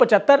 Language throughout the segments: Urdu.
75,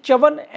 54,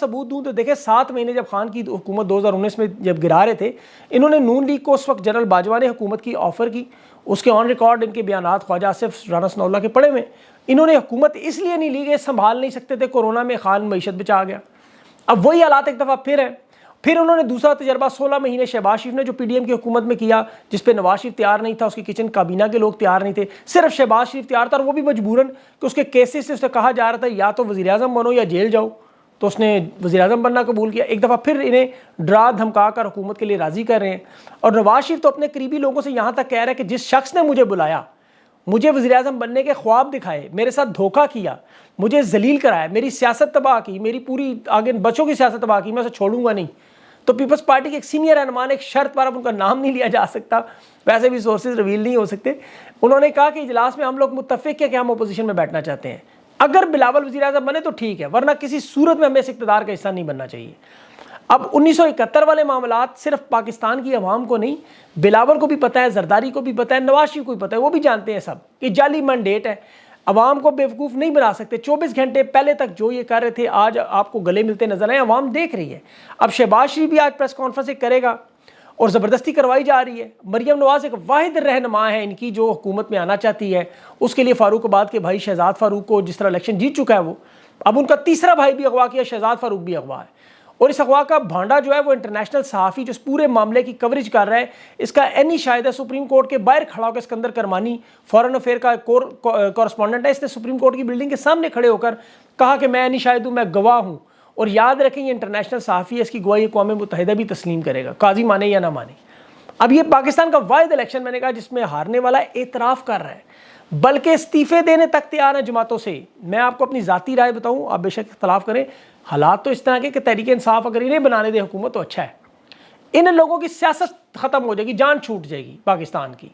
ثبوت دوں تو دیکھیں 7 مہینے جب خان کی حکومت 2019 میں جب گرا رہے تھے، انہوں نے نون لیگ کو اس وقت جنرل باجوہ نے حکومت کی آفر کی، اس کے آن ریکارڈ ان کے بیانات خواجہ آصف رانا ثناء اللہ کے پڑھے ہوئے، انہوں نے حکومت اس لیے نہیں لی کہ سنبھال نہیں سکتے تھے، کورونا میں خان معیشت بچا گیا۔ اب وہی حالات ایک دفعہ پھر ہے، پھر انہوں نے دوسرا تجربہ 16 مہینے شہباز شریف نے جو پی ڈی ایم کی حکومت میں کیا، جس پہ نواز شریف تیار نہیں تھا، اس کی کچن کابینہ کے لوگ تیار نہیں تھے، صرف شہباز شریف تیار تھا، اور وہ بھی مجبوراً کہ اس کے کیسز سے اسے کہا جا رہا تھا یا تو وزیر اعظم بنو یا جیل جاؤ، تو اس نے وزیر اعظم بننا قبول کیا۔ ایک دفعہ پھر انہیں ڈرا دھمکا کر حکومت کے لیے راضی کر رہے ہیں، اور نواز شریف تو اپنے قریبی لوگوں سے یہاں تک کہہ رہا ہے کہ جس شخص نے مجھے بلایا، مجھے وزیر اعظم بننے کے خواب دکھائے، میرے ساتھ دھوکہ کیا، مجھے ذلیل کرایا، میری سیاست تباہ کی، میری پوری آگے بچوں کی سیاست تباہ کی، میں اسے چھوڑوں گا نہیں۔ تو پیپلز پارٹی کے ایک سینئر رہنما نے ایک شرط پر، اب ان کا نام نہیں لیا جا سکتا، ویسے بھی سورسز ریویل نہیں ہو سکتے، انہوں نے کہا کہ اجلاس میں ہم لوگ متفق ہیں کہ ہم اپوزیشن میں بیٹھنا چاہتے ہیں، اگر بلاول وزیر اعظم بنے تو ٹھیک ہے، ورنہ کسی صورت میں ہمیں اس اقتدار کا حصہ نہیں بننا چاہیے۔ اب 1971 والے معاملات صرف پاکستان کی عوام کو نہیں، بلاول کو بھی پتہ ہے، زرداری کو بھی پتہ ہے، نواز شریف کو بھی پتہ ہے، وہ بھی جانتے ہیں سب کہ جعلی مینڈیٹ ہے، عوام کو بیوقوف نہیں بنا سکتے۔ 24 گھنٹے پہلے تک جو یہ کر رہے تھے آج آپ کو گلے ملتے نظر آئے، عوام دیکھ رہی ہے۔ اب شہباز شریف بھی آج پریس کانفرنس کرے گا اور زبردستی کروائی جا رہی ہے۔ مریم نواز ایک واحد رہنما ہے ان کی جو حکومت میں آنا چاہتی ہے، اس کے لیے فاروق آباد کے بھائی شہزاد فاروق کو جس طرح الیکشن جیت چکا ہے وہ، اب ان کا تیسرا بھائی بھی اغوا کیا، شہزاد فاروق بھی اغوا ہے، اور اس اغوا کا بھانڈا جو ہے وہ انٹرنیشنل صحافی جو اس پورے معاملے کی کوریج کر رہا ہے، اس کا اینی شاہد ہے، سپریم کورٹ کے باہر کھڑا ہو کے اسکندر کرمانی فارن افیئر کا کورسپونڈنٹ ہے، اس نے سپریم کورٹ کی بلڈنگ کے سامنے کھڑے ہو کر کہا کہ میں اینی شاہد ہوں، میں گواہ ہوں، اور یاد رکھیں یہ انٹرنیشنل صحافی ہے، اس کی گواہی اقوام متحدہ بھی تسلیم کرے گا، قاضی مانے یا نہ مانے۔ اب یہ پاکستان کا واحد الیکشن میں نے کہا جس میں ہارنے والا اعتراف کر رہا ہے، بلکہ استعفے دینے تک تیار ہیں جماعتوں سے۔ میں آپ کو اپنی ذاتی رائے بتاؤں، آپ بے شک اختلاف کریں، حالات تو اس طرح کے کہ تحریک انصاف اگر انہیں بنانے دے حکومت تو اچھا ہے، ان لوگوں کی سیاست ختم ہو جائے گی، جان چھوٹ جائے گی پاکستان کی،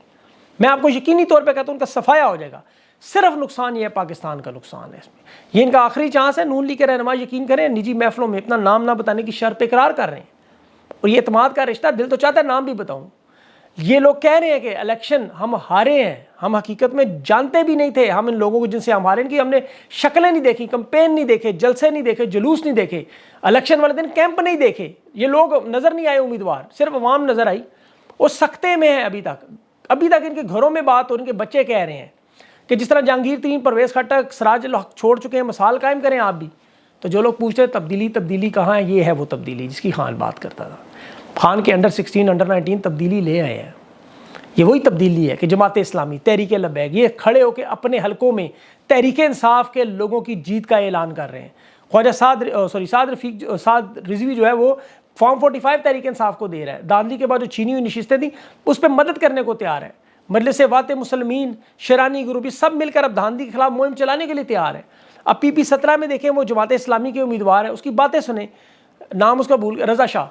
میں آپ کو یقینی طور پہ کہتا ہوں ان کا صفایا ہو جائے گا۔ صرف نقصان یہ ہے، پاکستان کا نقصان ہے اس میں، یہ ان کا آخری چانس ہے۔ نون لیگ کے رہنما یقین کریں نجی محفلوں میں اپنا نام نہ بتانے کی شرط پہ اقرار کر رہے ہیں، اور یہ اعتماد کا رشتہ، دل تو چاہتا ہے نام بھی بتاؤں۔ یہ لوگ کہہ رہے ہیں کہ الیکشن ہم ہارے ہیں، ہم حقیقت میں جانتے بھی نہیں تھے، ہم ان لوگوں کو جن سے ہم ہارے ہیں کہ ہم نے شکلیں نہیں دیکھی، کمپین نہیں دیکھے، جلسے نہیں دیکھے، جلوس نہیں دیکھے، الیکشن والے دن کیمپ نہیں دیکھے، یہ لوگ نظر نہیں آئے امیدوار، صرف عوام نظر آئی، وہ سکتے میں ہیں ابھی تک ان کے گھروں میں بات اور ان کے بچے کہہ رہے ہیں کہ جس طرح جہانگیر ترین، پرویز خٹک، سراج الحق چھوڑ چکے ہیں، مثال قائم کریں آپ بھی۔ تو جو لوگ پوچھتے ہیں تبدیلی کہاں ہے، یہ ہے وہ تبدیلی جس کی خان بات کرتا تھا۔ خان کے انڈر 16 انڈر 19 تبدیلی لے آئے ہیں، یہ وہی تبدیلی ہے کہ جماعت اسلامی، تحریک لبیک، یہ کھڑے ہو کے اپنے حلقوں میں تحریک انصاف کے لوگوں کی جیت کا اعلان کر رہے ہیں۔ خواجہ سعد رضوی جو ہے وہ فارم 45 تحریک انصاف کو دے رہا ہے، داندلی کے بعد جو چھینی ہوئی نشستیں تھیں اس پہ مدد کرنے کو تیار ہے۔ مجلس وات مسلمین، شیرانی گروپ، یہ سب مل کر اب داندلی کے خلاف مہم چلانے کے لیے تیار ہے۔ اب پی 17 میں دیکھیں وہ جماعت اسلامی کے امیدوار ہے، اس کی باتیں سنیں، نام اس کا رضا شاہ،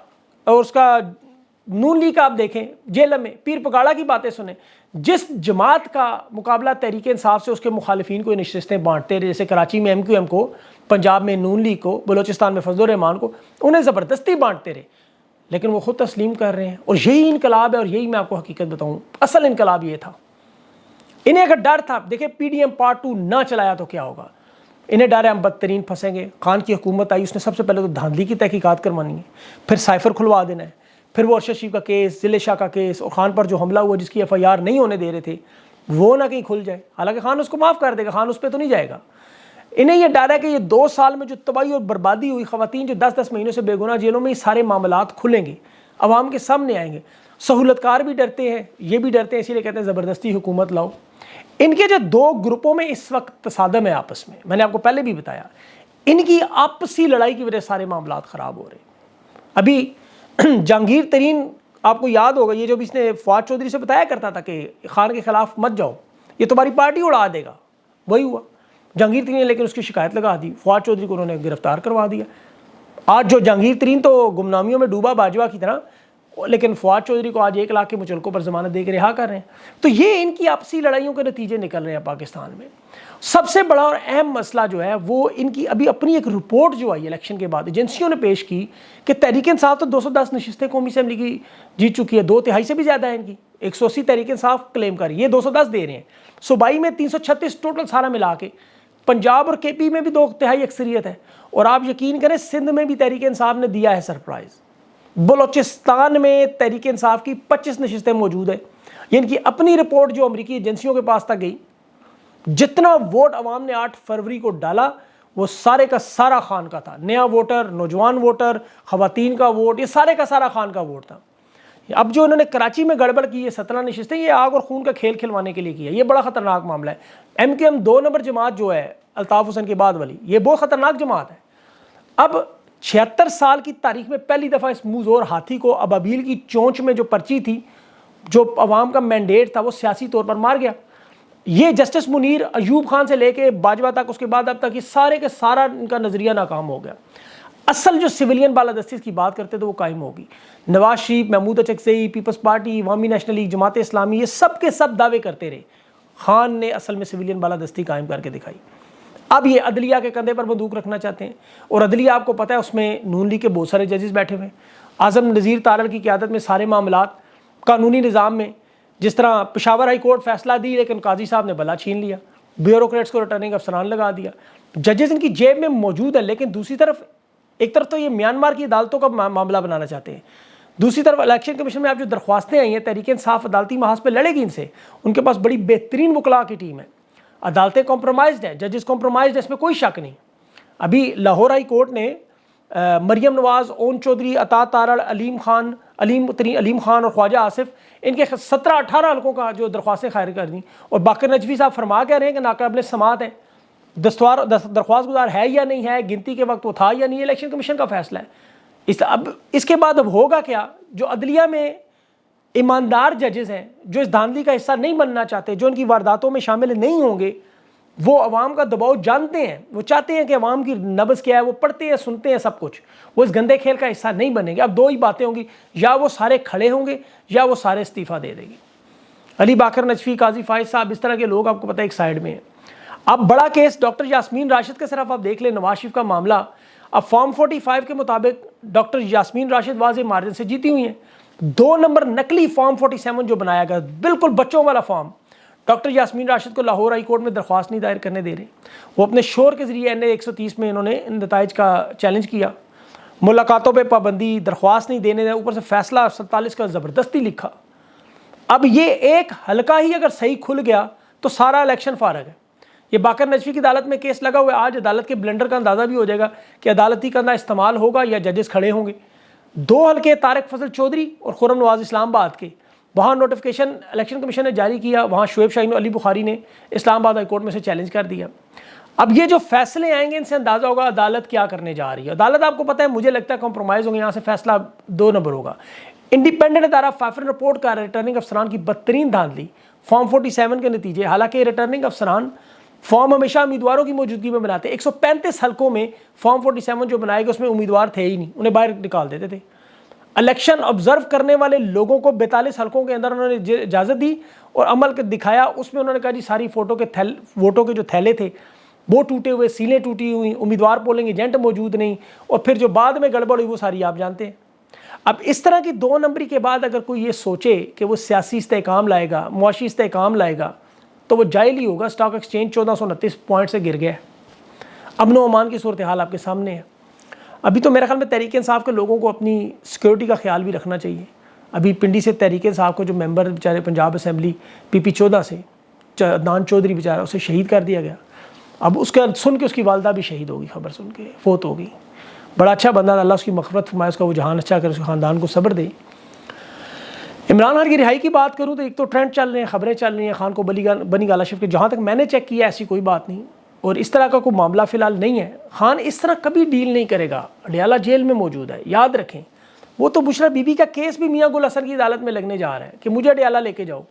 اور اس کا نون لیگ کا آپ دیکھیں جیل میں، پیر پگاڑا کی باتیں سنیں، جس جماعت کا مقابلہ تحریک انصاف سے اس کے مخالفین کو نشستیں بانٹتے رہے، جیسے کراچی میں MQM کو، پنجاب میں نون لیگ کو، بلوچستان میں فضل الرحمان کو، انہیں زبردستی بانٹتے رہے، لیکن وہ خود تسلیم کر رہے ہیں، اور یہی انقلاب ہے، اور یہی میں آپ کو حقیقت بتاؤں اصل انقلاب یہ تھا۔ انہیں اگر ڈر تھا، دیکھیں PDM پارٹ 2 نہ چلایا تو کیا ہوگا، انہیں ڈر ہے ہم بدترین پھنسیں گے۔ خان کی حکومت آئی، اس نے سب سے پہلے تو دھاندلی کی تحقیقات کروانی ہے، پھر سائفر کھلوا دینا ہے، پھر وہ ارشد شریف کا کیس، ضلع شاہ کا کیس، اور خان پر جو حملہ ہوا جس کی FIR نہیں ہونے دے رہے تھے وہ نہ کہیں کھل جائے، حالانکہ خان اس کو معاف کر دے گا، خان اس پہ تو نہیں جائے گا۔ انہیں یہ ڈر ہے کہ یہ 2 سال میں جو تباہی اور بربادی ہوئی، خواتین جو 10 مہینوں سے بے گناہ جیلوں میں، یہ سارے معاملات کھلیں گے، عوام کے سامنے آئیں گے۔ سہولت کار بھی ڈرتے ہیں، یہ بھی ڈرتے ہیں، اسی لیے کہتے ہیں زبردستی حکومت لاؤ۔ ان کے جو 2 گروپوں میں اس وقت تصادم ہے آپس میں نے آپ کو پہلے بھی بتایا، ان کی آپسی لڑائی کی وجہ سے سارے معاملات خراب ہو رہے ہیں۔ ابھی جہانگیر ترین آپ کو یاد ہوگا، یہ جو بھی اس نے فواد چودھری سے بتایا کرتا تھا کہ خان کے خلاف مت جاؤ، یہ تمہاری پارٹی اڑا دے گا، وہی ہوا۔ جہانگیر ترین نے لیکن اس کی شکایت لگا دی، فواد چودھری کو انہوں نے گرفتار کروا دیا۔ آج جو جہانگیر ترین تو گمنامیوں میں ڈوبا باجوہ کی طرح، لیکن فواد چودھری کو آج 1 لاکھ کے مچلکوں پر ضمانت دے کے رہا کر رہے ہیں۔ تو یہ ان کی آپسی لڑائیوں کے نتیجے نکل رہے ہیں پاکستان میں۔ سب سے بڑا اور اہم مسئلہ جو ہے وہ ان کی ابھی اپنی ایک رپورٹ جو آئی الیکشن کے بعد ایجنسیوں نے پیش کی کہ تحریک انصاف تو 210 نشستیں قومی اسمبلی کی جیت چکی ہے، 2/3 سے بھی زیادہ ہے ان کی، 180 تحریک انصاف کلیم کر، یہ 210 دے رہے ہیں۔ صوبائی میں 336 ٹوٹل سارا ملا کے، پنجاب اور کے پی میں بھی 2/3 اکثریت ہے، اور آپ یقین کریں سندھ میں بھی تحریک انصاف نے دیا ہے سرپرائز۔ بلوچستان میں تحریک انصاف کی 25 نشستیں موجود ہیں، یعنی کہ اپنی رپورٹ جو امریکی ایجنسیوں کے پاس تک گئی، جتنا ووٹ عوام نے 8 فروری کو ڈالا وہ سارے کا سارا خان کا تھا، نیا ووٹر، نوجوان ووٹر، خواتین کا ووٹ، یہ سارے کا سارا خان کا ووٹ تھا۔ اب جو انہوں نے کراچی میں گڑبڑ کی ہے 17 نشستیں، یہ آگ اور خون کا کھیل کھلوانے کے لیے کیا، یہ بڑا خطرناک معاملہ ہے۔ ایم کیو ایم 2 نمبر جماعت جو ہے الطاف حسین کے بعد والی، یہ بہت خطرناک جماعت ہے۔ اب 76 سال کی تاریخ میں پہلی دفعہ اس منہ زور ہاتھی کو ابابیل کی چونچ میں جو پرچی تھی، جو عوام کا مینڈیٹ تھا، وہ سیاسی طور پر مار گیا۔ یہ جسٹس منیر ایوب خان سے لے کے باجوہ تک، اس کے بعد اب تک، یہ سارے کے سارا ان کا نظریہ ناکام ہو گیا۔ اصل جو سویلین بالادستی کی بات کرتے تھے وہ قائم ہوگی۔ نواز شریف، محمود اچکزئی، پیپلز پارٹی، عوامی نیشنل لیگ، جماعت اسلامی، یہ سب کے سب دعوے کرتے رہے، خان نے اصل میں سویلین بالادستی قائم کر کے دکھائی۔ اب یہ عدلیہ کے کندھے پر بندوق رکھنا چاہتے ہیں، اور عدلیہ آپ کو پتہ ہے اس میں نون لیگ کے بہت سارے ججز بیٹھے ہوئے ہیں۔ اعظم نذیر تارڑ کی قیادت میں سارے معاملات قانونی نظام میں، جس طرح پشاور ہائی کورٹ فیصلہ دی لیکن قاضی صاحب نے بلا چھین لیا، بیوروکریٹس کو ریٹرننگ افسران لگا دیا، ججز ان کی جیب میں موجود ہے، لیکن دوسری طرف ایک طرف تو یہ میانمار کی عدالتوں کا معاملہ بنانا چاہتے ہیں، دوسری طرف الیکشن کمیشن میں آپ جو درخواستیں آئی ہیں، تحریک انصاف عدالتی محاذ پہ لڑے گی ان سے، ان کے پاس بڑی بہترین وکلاء کی ٹیم ہے، عدالتیں کمپرومائزڈ ہیں، ججز کمپرومائزڈ ہیں، اس میں کوئی شک نہیں۔ ابھی لاہور ہائی کورٹ نے مریم نواز، اون چودھری، عطا تارڑ، علیم خان اور خواجہ آصف، ان کے 17-18 حلقوں کا جو درخواستیں خیر کر دیں، اور باقر نجوی صاحب فرما کہہ رہے ہیں کہ ناقابل سماعت ہے، درخواست گزار ہے یا نہیں ہے، گنتی کے وقت وہ تھا یا نہیں، الیکشن کمیشن کا فیصلہ ہے۔ اب اس کے بعد اب ہوگا کیا؟ جو عدلیہ میں ایماندار ججز ہیں، جو اس دھاندلی کا حصہ نہیں بننا چاہتے، جو ان کی وارداتوں میں شامل نہیں ہوں گے، وہ عوام کا دباؤ جانتے ہیں، وہ چاہتے ہیں کہ عوام کی نبض کیا ہے، وہ پڑھتے ہیں، سنتے ہیں سب کچھ، وہ اس گندے کھیل کا حصہ نہیں بنیں گے۔ اب 2 ہی باتیں ہوں گی، یا وہ سارے کھڑے ہوں گے یا وہ سارے استعفیٰ دے دیں گے۔ علی باقر نجفی، قاضی فائز صاحب، اس طرح کے لوگ آپ کو پتہ ہے ایک سائیڈ میں ہیں۔ اب بڑا کیس ڈاکٹر یاسمین راشد کا صرف آپ دیکھ لیں، نواز شریف کا معاملہ، اب فارم 45 کے مطابق ڈاکٹر یاسمین راشد واضح مارجن سے جیتی ہوئی ہیں۔ 2 نمبر نقلی فارم 47 جو بنایا گیا، بالکل بچوں والا فارم، ڈاکٹر یاسمین راشد کو لاہور ہائی کورٹ میں درخواست نہیں دائر کرنے دے رہے، وہ اپنے شور کے ذریعے NA 130 میں انہوں نے ان نتائج کا چیلنج کیا، ملاقاتوں پہ پابندی، درخواست نہیں دینے دیں، اوپر سے فیصلہ 47 کا زبردستی لکھا۔ اب یہ ایک حلقہ ہی اگر صحیح کھل گیا تو سارا الیکشن فارغ ہے۔ یہ باقر نجفی کی عدالت میں کیس لگا ہوا ہے، آج عدالت کے بلنڈر کا اندازہ بھی ہو جائے گا کہ عدالتی کندھا استعمال ہوگا یا ججز کھڑے ہوں گے۔ 2 حلقے طارق فضل چودھری اور خرم نواز اسلام آباد کے، وہاں نوٹیفیکیشن الیکشن کمیشن نے جاری کیا، وہاں شعیب شاہین و علی بخاری نے اسلام آباد ہائی کورٹ میں سے چیلنج کر دیا۔ اب یہ جو فیصلے آئیں گے ان سے اندازہ ہوگا عدالت کیا کرنے جا رہی ہے۔ عدالت آپ کو پتہ ہے، مجھے لگتا ہے کمپرومائز ہوں گے، یہاں سے فیصلہ 2 نمبر ہوگا۔ انڈیپینڈنٹ ادارہ فیفر رپورٹ کر ریٹرننگ افسران کی بدترین دھاندلی، فارم 47 کے نتیجے، حالانکہ ریٹرننگ افسران فارم ہمیشہ امیدواروں کی موجودگی میں بناتے، 135 حلقوں میں فارم 47 جو بنائے گئے اس میں امیدوار تھے ہی نہیں، انہیں باہر نکال دیتے تھے۔ الیکشن آبزرو کرنے والے لوگوں کو 42 حلقوں کے اندر انہوں نے اجازت دی اور عمل کے دکھایا، اس میں انہوں نے کہا جی ساری ووٹوں کے جو تھیلے تھے وہ ٹوٹے ہوئے، سیلیں ٹوٹی ہوئی، امیدوار پولنگ ایجنٹ موجود نہیں، اور پھر جو بعد میں گڑبڑ ہوئی وہ ساری آپ جانتے ہیں۔ اب اس طرح کی 2 نمبری کے بعد اگر کوئی یہ سوچے کہ وہ سیاسی استحکام لائے گا، معاشی استحکام لائے گا، تو وہ جائل ہی ہوگا۔ سٹاک ایکسچینج 1429 پوائنٹ سے گر گیا ہے، امن و امان کی صورتحال آپ کے سامنے ہے۔ ابھی تو میرے خیال میں تحریک انصاف کے لوگوں کو اپنی سیکیورٹی کا خیال بھی رکھنا چاہیے۔ ابھی پنڈی سے تحریک انصاف کو جو ممبر بیچارے پنجاب اسمبلی PP 14 سے عدنان چودھری بیچارہ، اسے شہید کر دیا گیا۔ اب اس کا سن کے اس کی والدہ بھی شہید ہوگی، خبر سن کے فوت ہوگی۔ بڑا اچھا بندہ، اللہ اس کی مغفرت فرمائے، اس کا وہ جہان اچھا کرے، اس کے خاندان کو صبر دے۔ عمران خان کی رہائی کی بات کروں تو ایک تو ٹرینڈ چل رہے ہیں، خبریں چل رہی ہیں خان کو بنی گالہ شریف کے، جہاں تک میں نے چیک کیا ایسی کوئی بات نہیں، اور اس طرح کا کوئی معاملہ فی الحال نہیں ہے۔ خان اس طرح کبھی ڈیل نہیں کرے گا، اڈیالہ جیل میں موجود ہے، یاد رکھیں۔ وہ تو بشرا بی بی کا کیس بھی میاں گل حسن کی عدالت میں لگنے جا رہا ہے کہ مجھے اڈیالہ لے کے جاؤ۔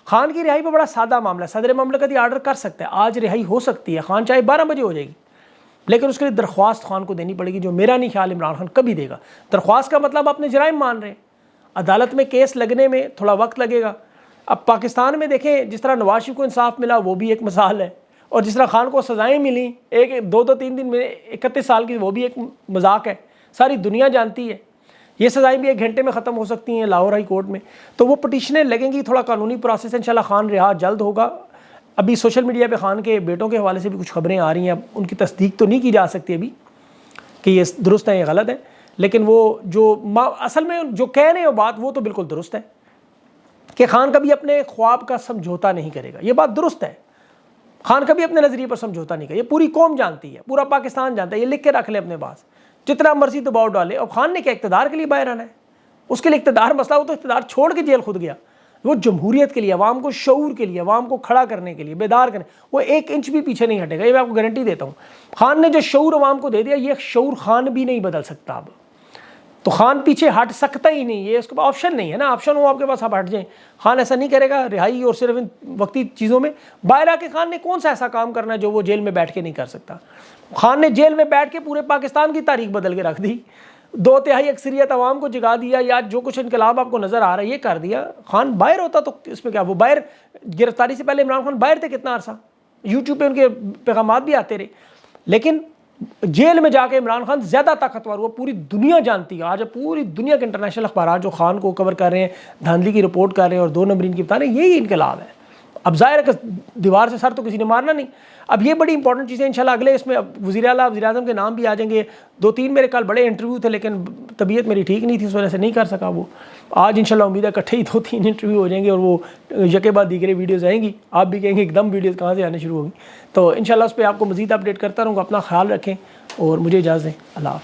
خان کی رہائی پہ بڑا سادہ معاملہ ہے، صدر مملکت یہ آرڈر کر سکتا ہے، آج رہائی ہو سکتی ہے، خان چاہے 12 بجے ہو جائے گی، لیکن اس کے لیے درخواست خان کو دینی پڑے گی، جو میرا نہیں خیال عمران خان کبھی دے گا۔ درخواست کا مطلب اپنے جرائم مان رہے ہیں، عدالت میں کیس لگنے میں تھوڑا وقت لگے گا۔ اب پاکستان میں دیکھیں جس طرح نواز شریف کو انصاف ملا وہ بھی ایک مثال ہے، اور جس طرح خان کو سزائیں ملیں 2-3 دن میں 31 سال کی، وہ بھی ایک مذاق ہے، ساری دنیا جانتی ہے۔ یہ سزائیں بھی 1 گھنٹے میں ختم ہو سکتی ہیں لاہور ہائی کورٹ میں، تو وہ پٹیشنیں لگیں گی، تھوڑا قانونی پروسیس، انشاءاللہ خان رہا جلد ہوگا۔ ابھی سوشل میڈیا پہ خان کے بیٹوں کے حوالے سے بھی کچھ خبریں آ رہی ہیں، اب ان کی تصدیق تو نہیں کی جا سکتی ابھی کہ یہ درست ہے یا غلط ہے، لیکن وہ جو اصل میں جو کہہ رہے ہیں وہ بات وہ تو بالکل درست ہے کہ خان کبھی اپنے خواب کا سمجھوتا نہیں کرے گا. یہ بات درست ہے، خان کبھی اپنے نظریے پر سمجھوتا نہیں کرے. یہ پوری قوم جانتی ہے، پورا پاکستان جانتا ہے. یہ لکھ کے رکھ لے اپنے پاس، جتنا مرضی دباؤ ڈالے. اور خان نے کیا اقتدار کے لیے باہر آنا ہے؟ اس کے لیے اقتدار مسئلہ، وہ تو اقتدار چھوڑ کے جیل خود گیا. وہ جمہوریت کے لیے، عوام کو شعور کے لیے، عوام کو کھڑا کرنے کے لیے، بیدار کرنے، وہ ایک انچ بھی پیچھے نہیں ہٹے گا. یہ میں آپ کو گارنٹی دیتا ہوں. خان نے جو شعور عوام کو دے دیا، یہ شعور خان بھی نہیں بدل سکتا اب. تو خان پیچھے ہٹ سکتا ہی نہیں، یہ اس کے پاس آپشن نہیں ہے نا. آپشن ہو آپ کے پاس، آپ ہٹ جائیں. خان ایسا نہیں کرے گا رہائی اور صرف ان وقتی چیزوں میں. باہر آ کے خان نے کون سا ایسا کام کرنا ہے جو وہ جیل میں بیٹھ کے نہیں کر سکتا؟ خان نے جیل میں بیٹھ کے پورے پاکستان کی تاریخ بدل کے رکھ دی. 2/3 اکثریت عوام کو جگا دیا، یا جو کچھ انقلاب آپ کو نظر آ رہا ہے یہ کر دیا. خان باہر ہوتا تو اس میں کیا، وہ باہر گرفتاری سے پہلے عمران خان باہر تھے کتنا عرصہ، یوٹیوب پہ ان کے پیغامات بھی آتے رہے. لیکن جیل میں جا کے عمران خان زیادہ طاقتور ہوا. پوری دنیا جانتی ہے آج، پوری دنیا کے انٹرنیشنل اخبارات جو خان کو کور کر رہے ہیں، دھاندلی کی رپورٹ کر رہے ہیں اور 2 نمبرین کی بتا رہے ہیں، یہی انقلاب ہے. اب ظاہر ہے کہ دیوار سے سر تو کسی نے مارنا نہیں. اب یہ بڑی امپورٹنٹ چیزیں انشاءاللہ اگلے اس میں وزیر اعلیٰ، وزیر اعظم کے نام بھی آ جائیں گے. 2-3 میرے کل بڑے انٹرویو تھے، لیکن طبیعت میری ٹھیک نہیں تھی، اس وجہ سے نہیں کر سکا. وہ آج انشاءاللہ امید ہے اکٹھے ہی 2-3 انٹرویو ہو جائیں گے، اور وہ یکے بعد دیگرے ویڈیوز آئیں گی. آپ بھی کہیں گے ایک دم ویڈیوز کہاں سے آنے شروع ہوگی. تو انشاءاللہ اس پہ آپ کو مزید اپڈیٹ کرتا رہوں گا. اپنا خیال رکھیں اور مجھے اجازت دیں. اللہ حافظ.